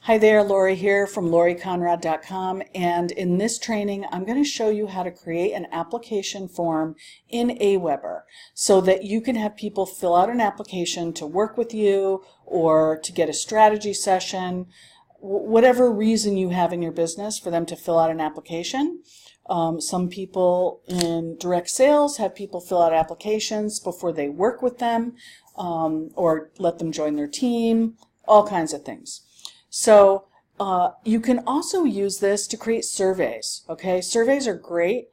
Hi there, Lori here from loriconrad.com, and in this training I'm going to show you how to create an application form in aWeber so that you can have people fill out an application to work with you or to get a strategy session, whatever reason you have in your business for them to fill out an application. Some people in direct sales have people fill out applications before they work with them or let them join their team, all kinds of things. So you can also use this to create surveys, okay? Surveys are great.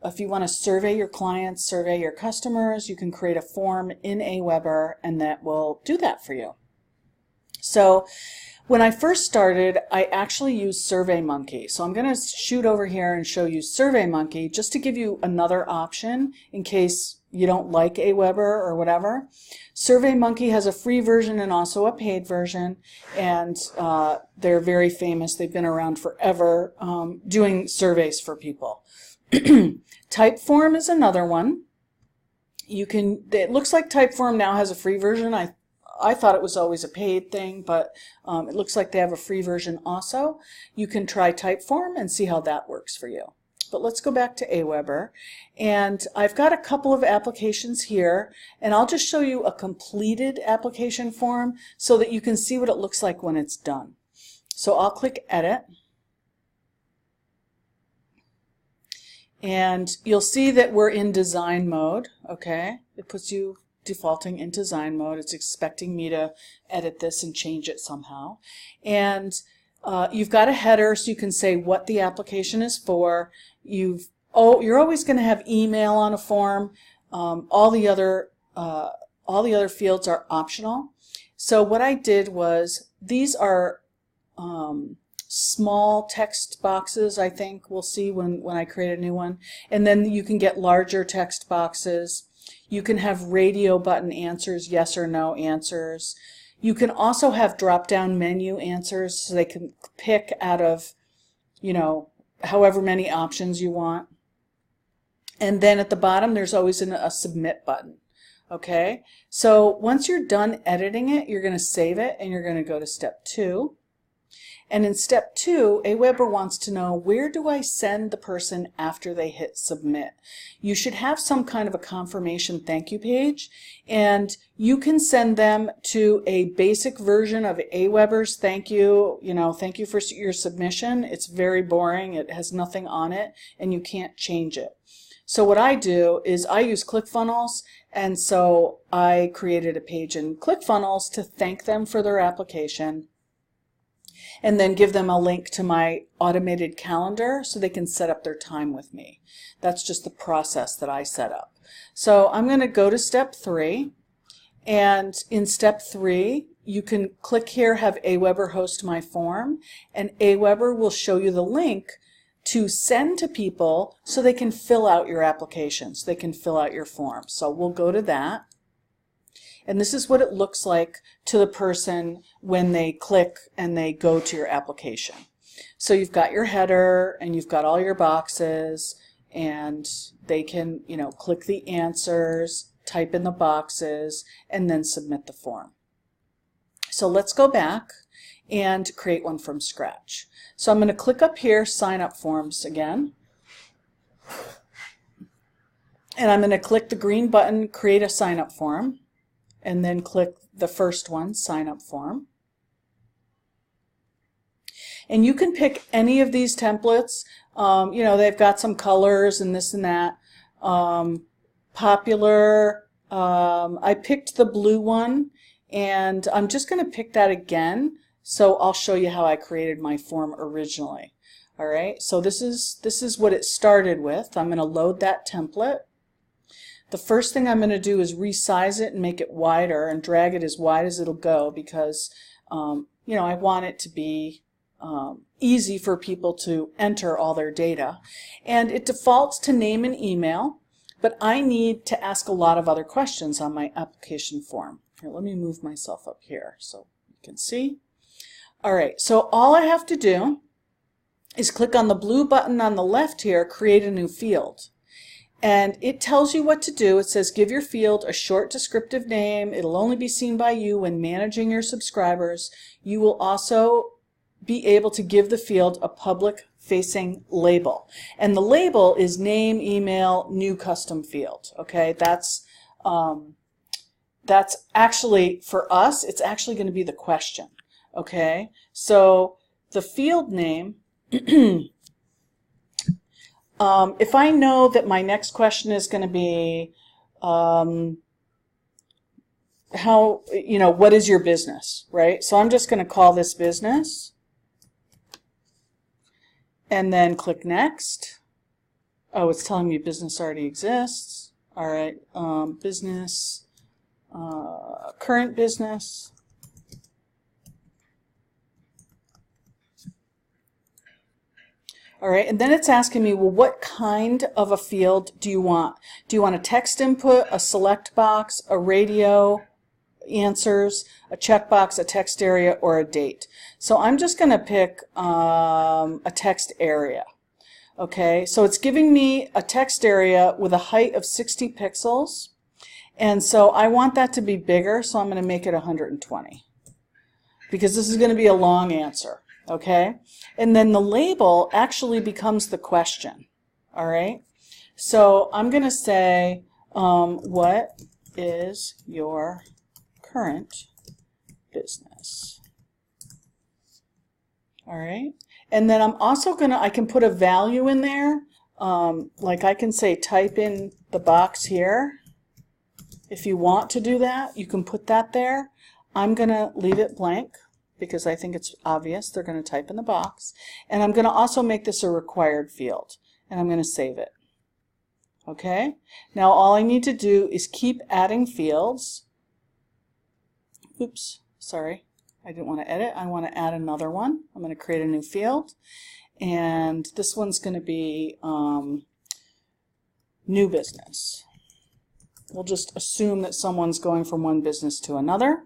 If you want to survey your clients, survey your customers, you can create a form in aWeber and that will do that for you. So when I first started, I actually used SurveyMonkey. So I'm going to shoot over here and show you SurveyMonkey just to give you another option in case you don't like aWeber or whatever. SurveyMonkey has a free version and also a paid version, and they're very famous. They've been around forever doing surveys for people. Typeform is another one. It looks like Typeform now has a free version. I thought it was always a paid thing, but it looks like they have a free version also. You can try Typeform and see how that works for you. But let's go back to aWeber, and I've got a couple of applications here, and I'll just show you a completed application form so that you can see what it looks like when it's done. So I'll click Edit, and you'll see that we're in design mode, okay? It puts you defaulting in design mode. It's expecting me to edit this and change it somehow. And you've got a header so you can say what the application is for. You're always going to have email on a form. All the other fields are optional. So what I did was, these are small text boxes, I think we'll see when I create a new one. And then you can get larger text boxes. You can have radio button answers, yes or no answers. You can also have drop-down menu answers so they can pick out of, however many options you want. And then at the bottom there's always a submit button. Okay? So once you're done editing it, you're going to save it and you're going to go to step 2. And in step 2, aWeber wants to know, where do I send the person after they hit submit? You should have some kind of a confirmation thank you page, and you can send them to a basic version of aWeber's thank you, thank you for your submission. It's very boring. It has nothing on it, and you can't change it. So what I do is I use Clickfunnels, and so I created a page in Clickfunnels to thank them for their application, and then give them a link to my automated calendar so they can set up their time with me. That's just the process that I set up. So I'm going to go to step 3, and in step 3 you can click here, have aWeber host my form, and aWeber will show you the link to send to people so they can fill out your application, so they can fill out your form. So we'll go to that. And this is what it looks like to the person when they click and they go to your application. So you've got your header and you've got all your boxes, and they can, click the answers, type in the boxes, and then submit the form. So let's go back and create one from scratch. So I'm going to click up here, Signup Forms again. And I'm going to click the green button, Create a Signup Form. And then click the first one, Sign Up Form. And you can pick any of these templates. They've got some colors and this and that. Popular, I picked the blue one, and I'm just going to pick that again, so I'll show you how I created my form originally. All right, so this is what it started with. I'm going to load that template. The first thing I'm going to do is resize it and make it wider and drag it as wide as it'll go, because I want it to be easy for people to enter all their data. And it defaults to name and email, but I need to ask a lot of other questions on my application form. Here, let me move myself up here so you can see. All right, so all I have to do is click on the blue button on the left here, create a new field. And it tells you what to do. It says give your field a short descriptive name. It'll only be seen by you when managing your subscribers. You will also be able to give the field a public-facing label. And the label is name, email, new custom field. Okay, that's actually, for us, it's actually going to be the question. Okay, so the field name, if I know that my next question is going to be, what is your business, right? So I'm just going to call this business and then click next. Oh, it's telling me business already exists. All right, business, current business. All right, and then it's asking me, well, what kind of a field do you want? Do you want a text input, a select box, a radio answers, a checkbox, a text area, or a date? So I'm just going to pick a text area. Okay, so it's giving me a text area with a height of 60 pixels, and so I want that to be bigger, so I'm going to make it 120 because this is going to be a long answer. Okay, and then the label actually becomes the question. All right, so I'm going to say, what is your current business? All right, and then I'm also going to, I can put a value in there, like I can say type in the box here. If you want to do that, you can put that there. I'm going to leave it blank because I think it's obvious they're going to type in the box. And I'm going to also make this a required field, and I'm going to save it. Okay? Now all I need to do is keep adding fields. Oops, sorry. I didn't want to edit. I want to add another one. I'm going to create a new field, and this one's going to be new business. We'll just assume that someone's going from one business to another.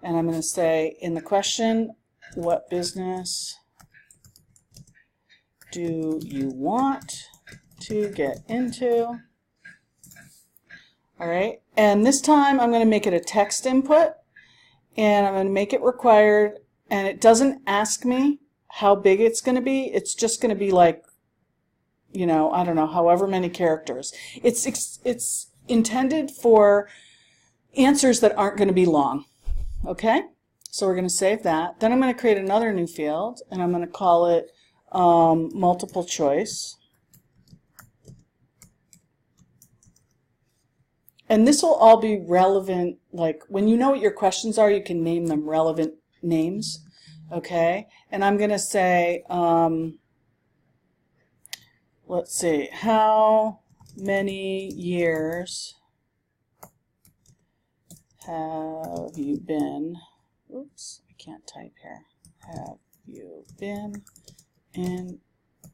And I'm going to say in the question, what business do you want to get into? All right, and this time I'm going to make it a text input, and I'm going to make it required, and it doesn't ask me how big it's going to be. It's just going to be like, I don't know, however many characters. It's intended for answers that aren't going to be long. Okay, so we're going to save that. Then I'm going to create another new field, and I'm going to call it multiple choice. And this will all be relevant, like when you know what your questions are, you can name them relevant names. Okay, and I'm going to say, let's see, how many years have you been, oops, I can't type here, have you been in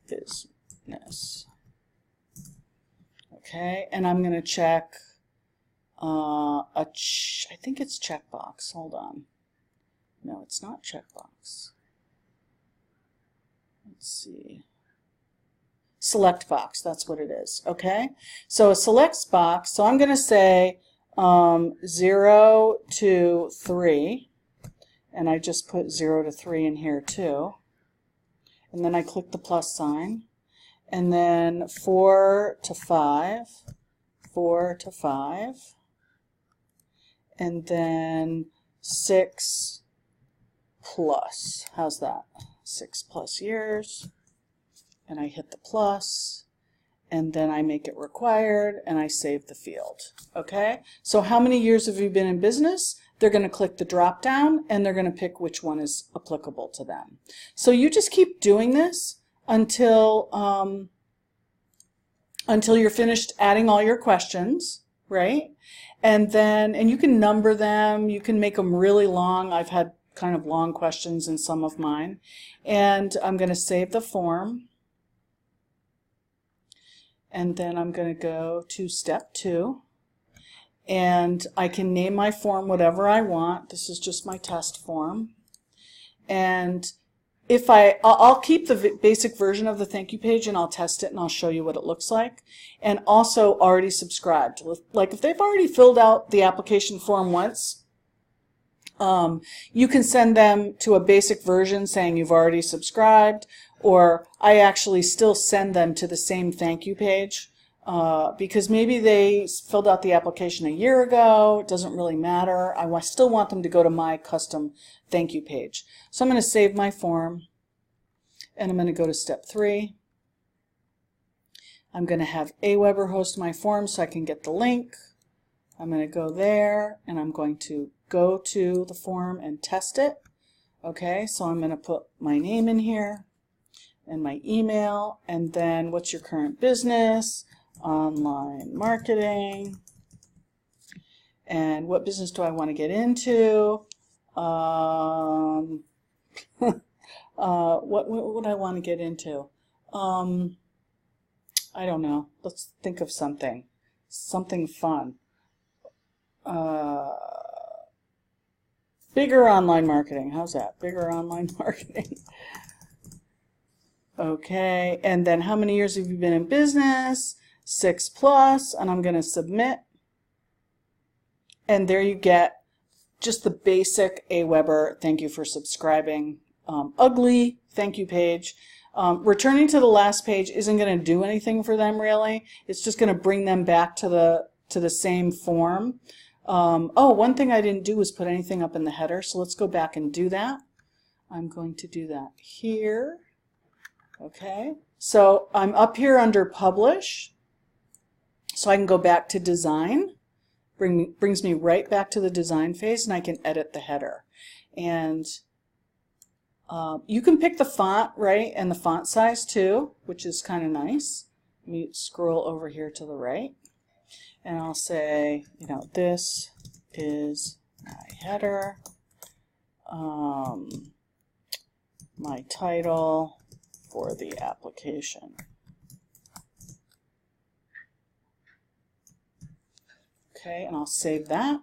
business? Okay, and I'm going to check I think it's checkbox, hold on. No, it's not checkbox. Let's see. Select box, that's what it is, okay? So a select box, so I'm going to say 0 to 3, and I just put 0 to 3 in here too. And then I click the plus sign, and then 4 to 5, 4 to 5, and then 6 plus. How's that? 6 plus years. And I hit the plus, and then I make it required, and I save the field. Okay? So how many years have you been in business? They're going to click the drop down, and they're going to pick which one is applicable to them. So you just keep doing this until you're finished adding all your questions, right? And you can number them, you can make them really long. I've had kind of long questions in some of mine. And I'm going to save the form. And then I'm going to go to step 2. And I can name my form whatever I want. This is just my test form. And if I'll keep the basic version of the thank you page, and I'll test it, and I'll show you what it looks like. And also already subscribed. Like if they've already filled out the application form once, You can send them to a basic version saying you've already subscribed, or I actually still send them to the same thank you page because maybe they filled out the application a year ago. It doesn't really matter. I still want them to go to my custom thank you page. So I'm going to save my form, and I'm going to go to step 3. I'm going to have aWeber host my form so I can get the link. I'm going to go there, and I'm going to go to the form and test it. Okay, so I'm going to put my name in here and my email, and then what's your current business, online marketing, and what business do I want to get into, what would I want to get into? I don't know. Let's think of something fun. Bigger online marketing. How's that? Bigger online marketing. Okay, and then how many years have you been in business? 6+, and I'm going to submit. And there you get just the basic aWeber thank you for subscribing ugly thank you page. Returning to the last page isn't going to do anything for them really. It's just going to bring them back to the same form. Oh, one thing I didn't do was put anything up in the header, so let's go back and do that. I'm going to do that here. Okay, so I'm up here under Publish, so I can go back to Design. Brings me right back to the design phase, and I can edit the header. And you can pick the font, right, and the font size too, which is kind of nice. Let me scroll over here to the right, and I'll say, you know, this is my header, my title for the application. Okay, and I'll save that.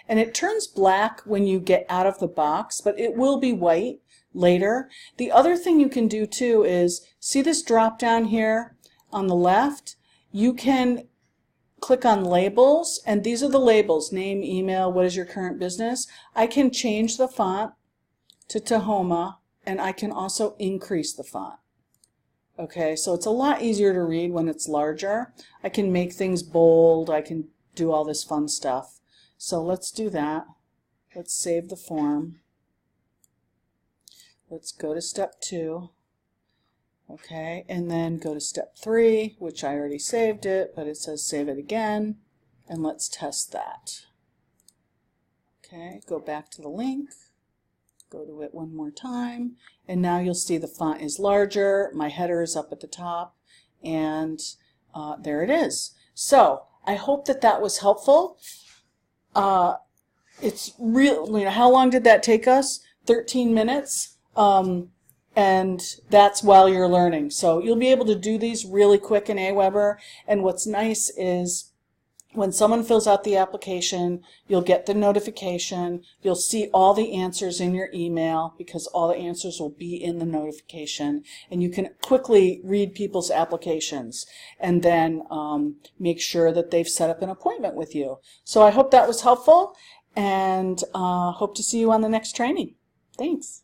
And it turns black when you get out of the box, but it will be white later. The other thing you can do too is, see this drop down here on the left? You can click on labels, and these are the labels: name, email, what is your current business. I can change the font to Tahoma, and I can also increase the font. Okay, so it's a lot easier to read when it's larger. I can make things bold, I can do all this fun stuff. So let's do that. Let's save the form. Let's go to step 2. Okay, and then go to step 3, which I already saved it, but it says save it again, and let's test that. Okay, go back to the link, go to it one more time, and now you'll see the font is larger, my header is up at the top, and there it is. So I hope that that was helpful. It's real. You know, how long did that take us? 13 minutes. And that's while you're learning. So you'll be able to do these really quick in aWeber. And what's nice is when someone fills out the application, you'll get the notification. You'll see all the answers in your email because all the answers will be in the notification. And you can quickly read people's applications and then make sure that they've set up an appointment with you. So I hope that was helpful, and hope to see you on the next training. Thanks.